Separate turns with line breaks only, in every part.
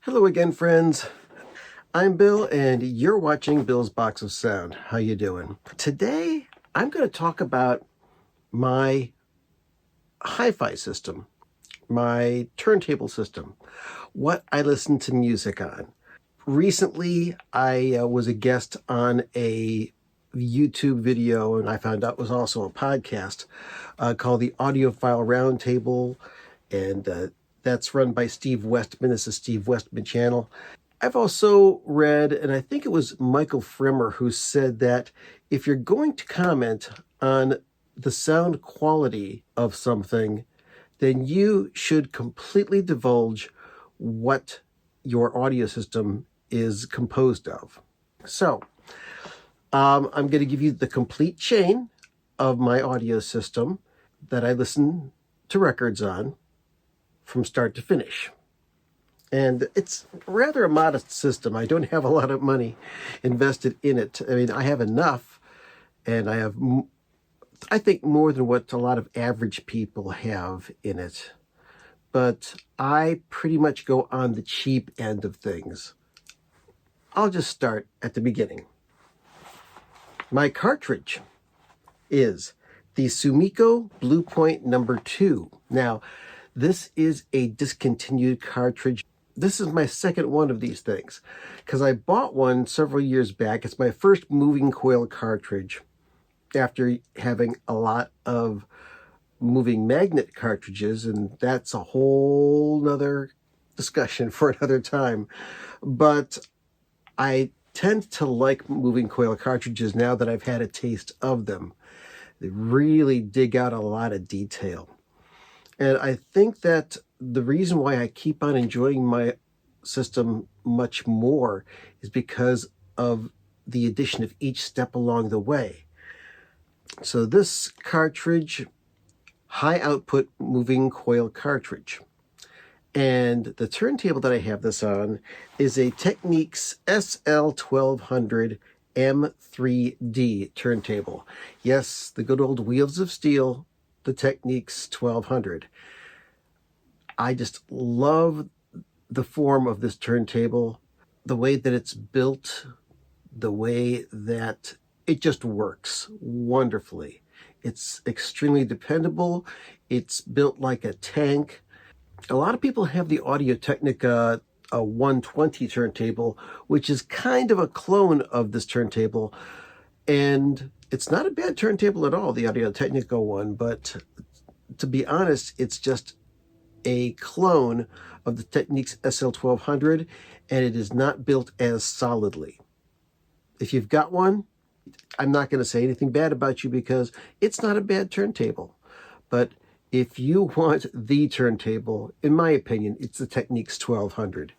Hello again, friends. I'm Bill, and you're watching Bill's Box of Sound. How you doing? Today, I'm going to talk about my hi-fi system, my turntable system, what I listen to music on. Recently, I was a guest on a YouTube video, and I found out it was also a podcast called the Audiophile Roundtable, and that's run by Steve Westman. It's a Steve Westman channel. I've also read, and I think it was Michael Frimmer who said that if you're going to comment on the sound quality of something, then you should completely divulge what your audio system is composed of. So, I'm going to give you the complete chain of my audio system that I listen to records on from start to finish. And it's rather a modest system. I don't have a lot of money invested in it. I mean, I have enough, and I have, I think, more than what a lot of average people have in it. But I pretty much go on the cheap end of things. I'll just start at the beginning. My cartridge is the Sumiko Bluepoint number 2. Now, this is a discontinued cartridge. This is my second one of these things because I bought one several years back. It's my first moving coil cartridge after having a lot of moving magnet cartridges, and that's a whole nother discussion for another time. But I tend to like moving coil cartridges now that I've had a taste of them. They really dig out a lot of detail. And I think that the reason why I keep on enjoying my system much more is because of the addition of each step along the way. So this cartridge, high output moving coil cartridge. And the turntable that I have this on is a Technics SL1200 M3D turntable. Yes, the good old wheels of steel, the Technics 1200. I just love the form of this turntable, the way that it's built, the way that it just works wonderfully. It's extremely dependable. It's built like a tank. A lot of people have the Audio-Technica 120 turntable, which is kind of a clone of this turntable. And it's not a bad turntable at all, the Audio-Technica one, but to be honest, it's just a clone of the Technics SL1200, and it is not built as solidly. If you've got one, I'm not going to say anything bad about you because it's not a bad turntable. But if you want the turntable, in my opinion, it's the Technics 1200.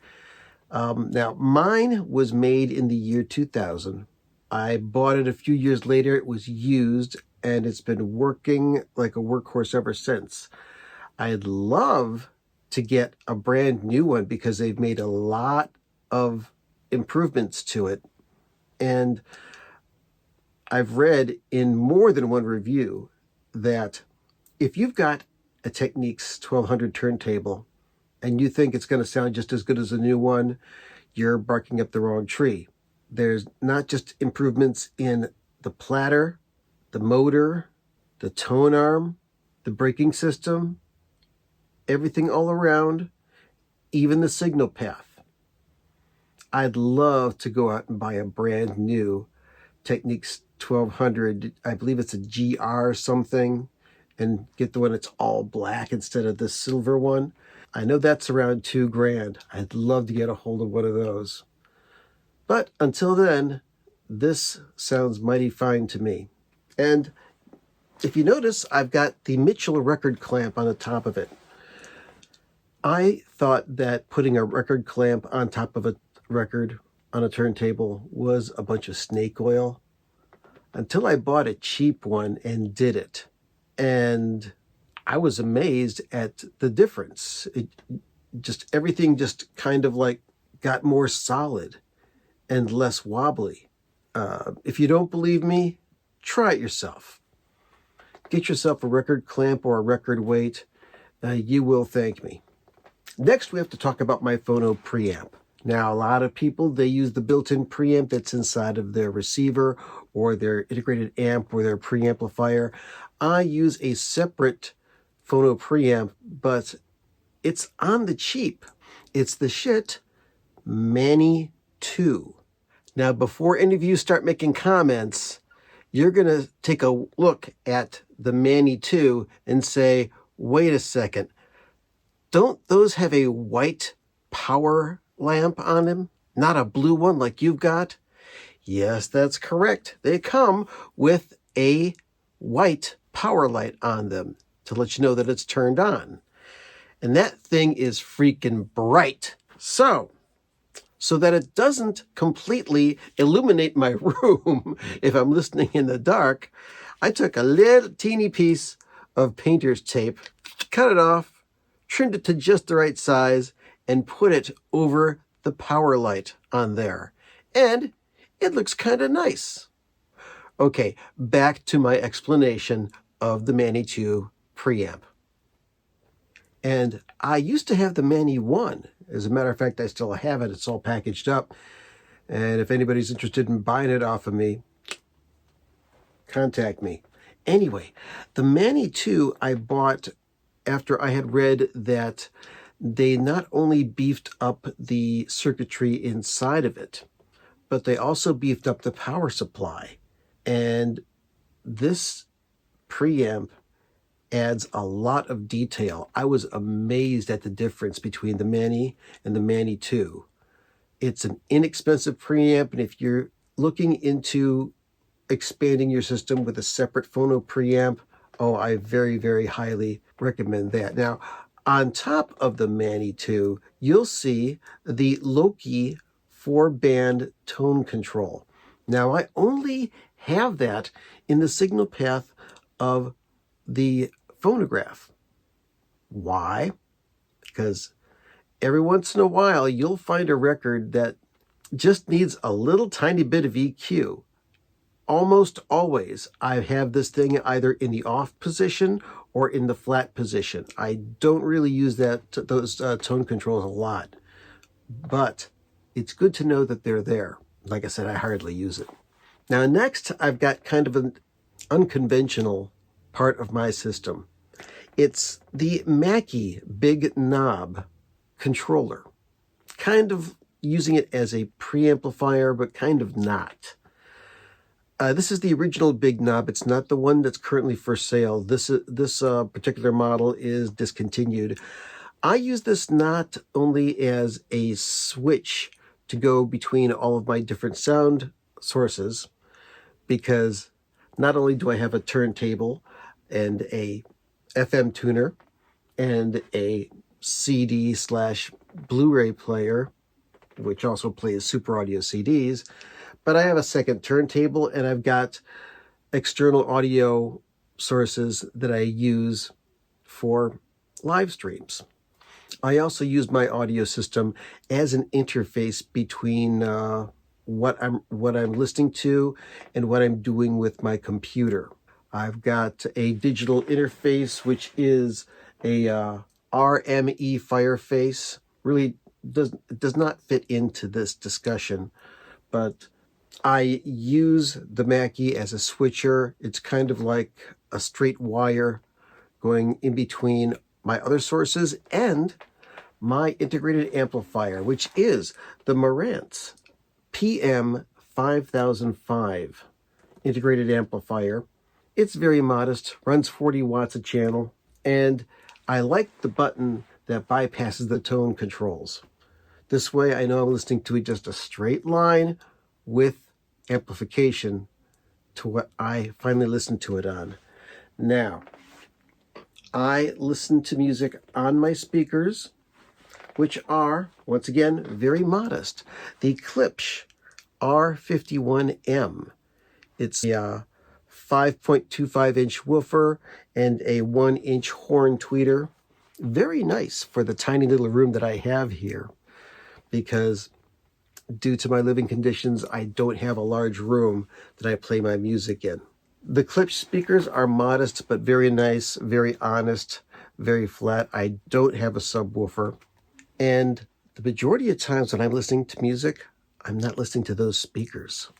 Now, mine was made in the year 2000. I bought it a few years later. It was used, and it's been working like a workhorse ever since. I'd love to get a brand new one because they've made a lot of improvements to it. And I've read in more than one review that if you've got a Technics 1200 turntable and you think it's going to sound just as good as a new one, you're barking up the wrong tree. There's not just improvements in the platter, the motor, the tone arm, the braking system, everything all around, even the signal path. I'd love to go out and buy a brand new Technics 1200. I believe it's a GR something, and get the one that's all black instead of the silver one. I know that's around $2,000. I'd love to get a hold of one of those. But until then, this sounds mighty fine to me. And if you notice, I've got the Mitchell record clamp on the top of it. I thought that putting a record clamp on top of a record on a turntable was a bunch of snake oil until I bought a cheap one and did it. And I was amazed at the difference. Everything just kind of like got more solid and less wobbly. If you don't believe me, try it yourself. Get yourself a record clamp or a record weight. You will thank me. Next, we have to talk about my phono preamp. Now, a lot of people, they use the built-in preamp that's inside of their receiver or their integrated amp or their preamplifier. I use a separate phono preamp, but it's on the cheap. It's the Schiit Mani 2. Now, before any of you start making comments, you're going to take a look at the Mani 2 and say, wait a second, don't those have a white power lamp on them? Not a blue one like you've got? Yes, that's correct. They come with a white power light on them to let you know that it's turned on. And that thing is freaking bright. So that it doesn't completely illuminate my room if I'm listening in the dark, I took a little teeny piece of painter's tape, cut it off, trimmed it to just the right size, and put it over the power light on there. And it looks kind of nice. Okay, back to my explanation of the Mani 2 preamp. And I used to have the Mani 1. As a matter of fact, I still have it. It's all packaged up. And if anybody's interested in buying it off of me, contact me. Anyway, the Mani 2 I bought after I had read that they not only beefed up the circuitry inside of it, but they also beefed up the power supply. And this preamp adds a lot of detail. I was amazed at the difference between the Mani and the Mani 2. It's an inexpensive preamp, and if you're looking into expanding your system with a separate phono preamp, I very, very highly recommend that. Now, on top of the Mani 2, you'll see the Loki 4-band tone control. Now, I only have that in the signal path of the phonograph. Why? Because every once in a while, you'll find a record that just needs a little tiny bit of EQ. Almost always, I have this thing either in the off position or in the flat position. I don't really use those tone controls a lot, but it's good to know that they're there. Like I said, I hardly use it. Now, next, I've got kind of an unconventional part of my system. It's the Mackie Big Knob controller. Kind of using it as a preamplifier, but kind of not. This is the original Big Knob. It's not the one that's currently for sale. This particular model is discontinued. I use this not only as a switch to go between all of my different sound sources, because not only do I have a turntable and a FM tuner and a CD/Blu-ray player, which also plays Super Audio CDs, but I have a second turntable and I've got external audio sources that I use for live streams. I also use my audio system as an interface between what I'm listening to and what I'm doing with my computer. I've got a digital interface, which is a RME Fireface. Really does not fit into this discussion, but I use the Mackie as a switcher. It's kind of like a straight wire going in between my other sources and my integrated amplifier, which is the Marantz PM5005 integrated amplifier. It's very modest, runs 40 watts a channel, and I like the button that bypasses the tone controls. This way I know I'm listening to just a straight line with amplification to what I finally listened to it on. Now, I listen to music on my speakers, which are, once again, very modest. The Klipsch R51M. It's a 5.25-inch woofer and a 1-inch horn tweeter. Very nice for the tiny little room that I have here, because due to my living conditions, I don't have a large room that I play my music in. The Klipsch speakers are modest, but very nice, very honest, very flat. I don't have a subwoofer. And the majority of times when I'm listening to music, I'm not listening to those speakers.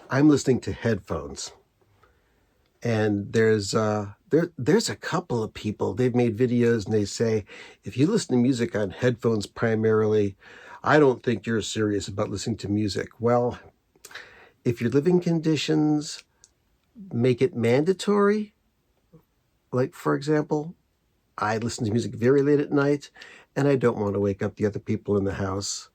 I'm listening to headphones. And there's a couple of people, they've made videos and they say, if you listen to music on headphones primarily, I don't think you're serious about listening to music. Well, if your living conditions make it mandatory, like for example, I listen to music very late at night and I don't want to wake up the other people in the house.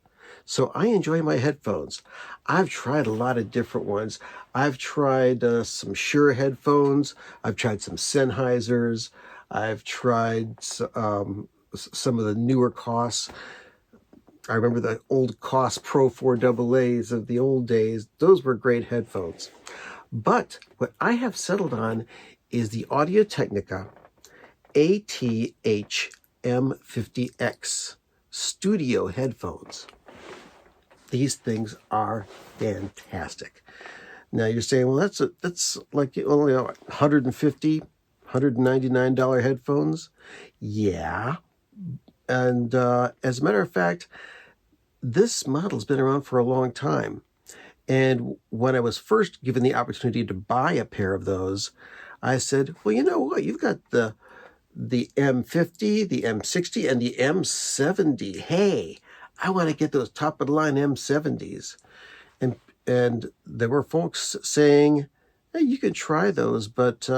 So I enjoy my headphones. I've tried a lot of different ones. I've tried some Shure headphones. I've tried some Sennheisers. I've tried some of the newer Koss. I remember the old Koss Pro 4AA's of the old days. Those were great headphones. But what I have settled on is the Audio-Technica AT-M50X studio headphones. These things are fantastic. Now you're saying, well, that's like only $150, $199 headphones. Yeah. And as a matter of fact, this model's been around for a long time. And when I was first given the opportunity to buy a pair of those, I said, well, you know what? You've got the M50, the M60, and the M70. Hey, I want to get those top of the line M70s. And there were folks saying, hey, you can try those, but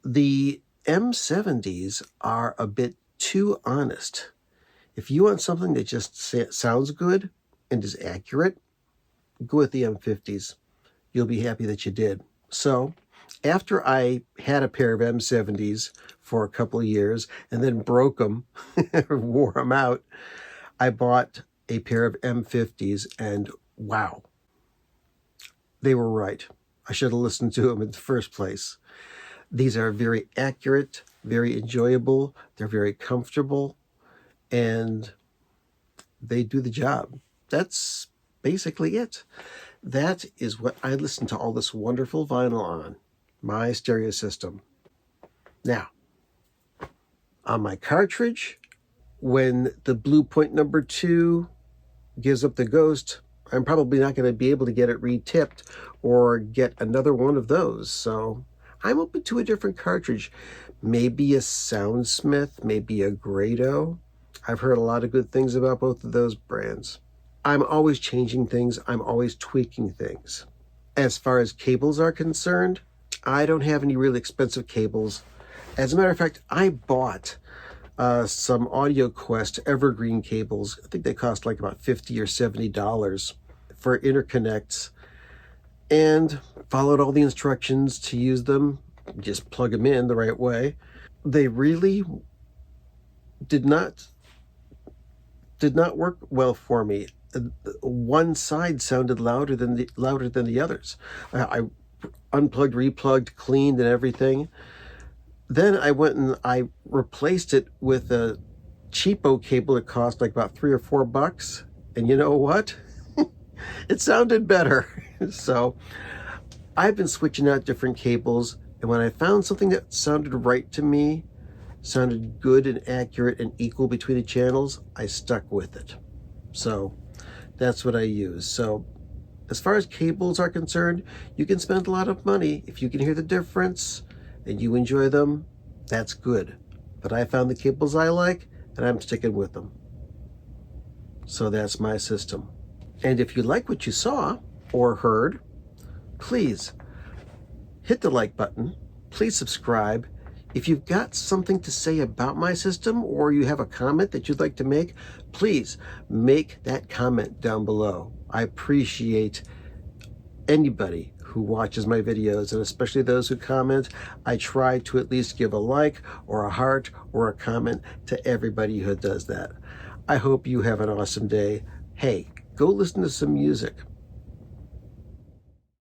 the M70s are a bit too honest. If you want something that just sounds good and is accurate, go with the M50s. You'll be happy that you did. So after I had a pair of M70s for a couple of years and then broke them, wore them out, I bought a pair of M50s and wow, they were right. I should have listened to them in the first place. These are very accurate, very enjoyable, they're very comfortable, and they do the job. That's basically it. That is what I listen to all this wonderful vinyl on, my stereo system. Now, on my cartridge, when the Blue Point number 2 gives up the ghost, I'm probably not going to be able to get it re-tipped or get another one of those. So I'm open to a different cartridge. Maybe a Soundsmith, maybe a Grado. I've heard a lot of good things about both of those brands. I'm always changing things. I'm always tweaking things. As far as cables are concerned, I don't have any really expensive cables. As a matter of fact, I bought some AudioQuest Evergreen cables. I think they cost like about $50 or $70 for interconnects, and followed all the instructions to use them. Just plug them in the right way. They really did not work well for me. One side sounded louder than the others. I unplugged, replugged, cleaned, and everything. Then I went and I replaced it with a cheapo cable that cost like about $3 or $4. And you know what? It sounded better. So I've been switching out different cables. And when I found something that sounded right to me, sounded good and accurate and equal between the channels, I stuck with it. So that's what I use. So as far as cables are concerned, you can spend a lot of money. If you can hear the difference and you enjoy them, that's good. But I found the cables I like, and I'm sticking with them. So that's my system. And if you like what you saw or heard, please hit the like button. Please subscribe. If you've got something to say about my system or you have a comment that you'd like to make, please make that comment down below. I appreciate anybody who watches my videos, and especially those who comment. I try to at least give a like or a heart or a comment to everybody who does that. I hope you have an awesome day. Hey, go listen to some music.